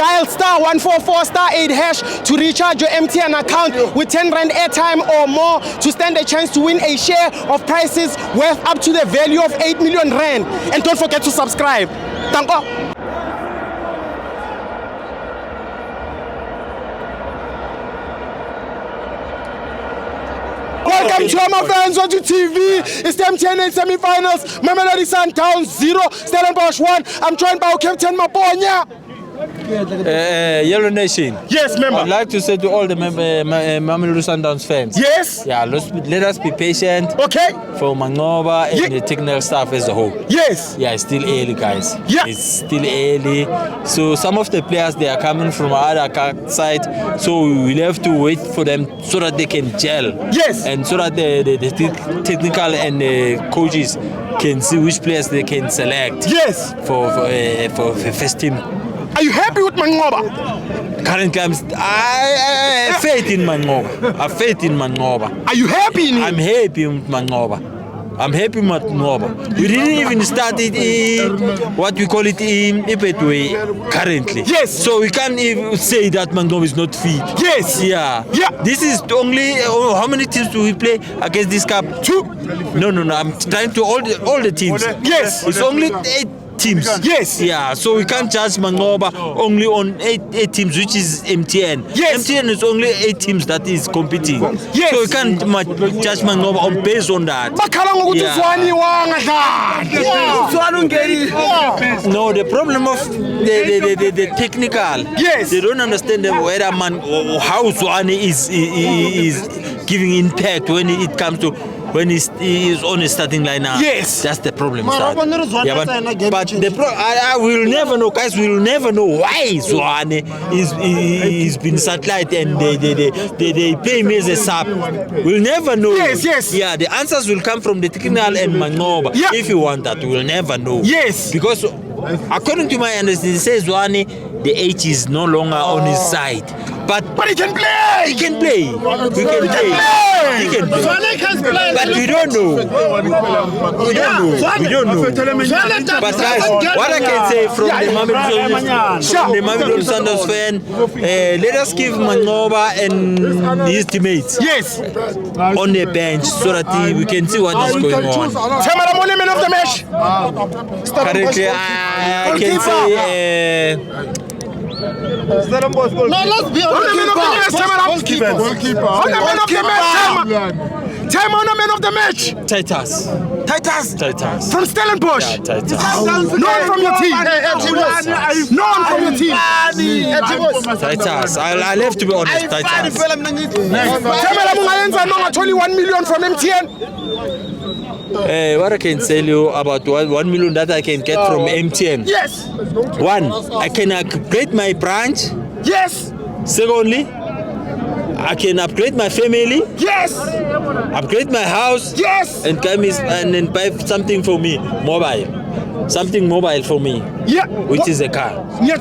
Dial *144*8# to recharge your MTN account with 10 Rand airtime or more to stand a chance to win a share of prizes worth up to the value of 8 million Rand. And don't forget to subscribe. Danko. Welcome to my FANS Wethu TV. It's the MTN semi-finals. Mamelodi Sundowns 0, Stellenbosch 1. I'm joined by our captain Maponya. Yellow Nation. Yes, member. I'd like to say to all the Mamelodi Sundowns fans. Yes. Yeah, let us be patient. Okay. For Manqoba and the technical staff as a whole. Yes. Yeah, it's still early, guys. Yeah. It's still early. So some of the players, they are coming from other side. So we'll have to wait for them so that they can gel. Yes. And so that the technical and the coaches can see which players they can select. Yes. For the first team. Are you happy with Manqoba? Currently, I have faith in Manqoba. I have faith in Manqoba. Are you happy in him? I'm happy with Manqoba. I'm happy with Manqoba. We didn't even start it what we call it in Ipetwe currently. Yes. So we can't even say that Manqoba is not fit. Yes. Yeah. Yeah. This is only how many teams do we play against this cup? 2. No. I'm trying to all the teams. Yes. It's only 8 teams. Yes. Yeah, so we can't judge Manqoba only on 8 teams, which is MTN. Yes. MTN is only 8 teams that is competing. Yes. So we can't judge Manqoba based on that. No, the problem of the technical. Yes. They don't understand whether how Zwane is giving impact when it comes to when he's on a starting lineup. Yes. That's the problem. Yeah, but I will never know, guys. We will never know why Zwane is been satellite and they play me as a sub. We'll never know. Yes. Yeah, the answers will come from the technical and Manqoba. Yeah. If you want that, we'll never know. Yes. Because according to my understanding, it says Zwane, the age is no longer on his side. But he can play. He can play. He can play. But we don't know. We don't know. But guys, what I can say from the Mamelodi Sundowns fan, let us give Manqoba and his teammates on the bench so that we can see what is going on. Man of the match. Currently, I can say. Stellenbosch goalkeeper. No, let's be honest. Time on the man of the match. Titus. From Stellenbosch. Yeah, Titus. No one from your team. No one from your team. Titus. I'll have to be honest. Titus. Only 1 million from MTN. What I can tell you about 1 million that I can get from MTN. Yes. 1, I can upgrade my branch. Yes. Secondly, I can upgrade my family. Yes. Upgrade my house. Yes. And then buy something for me, mobile. Something mobile for me. Yeah. Which is a car. Yeah.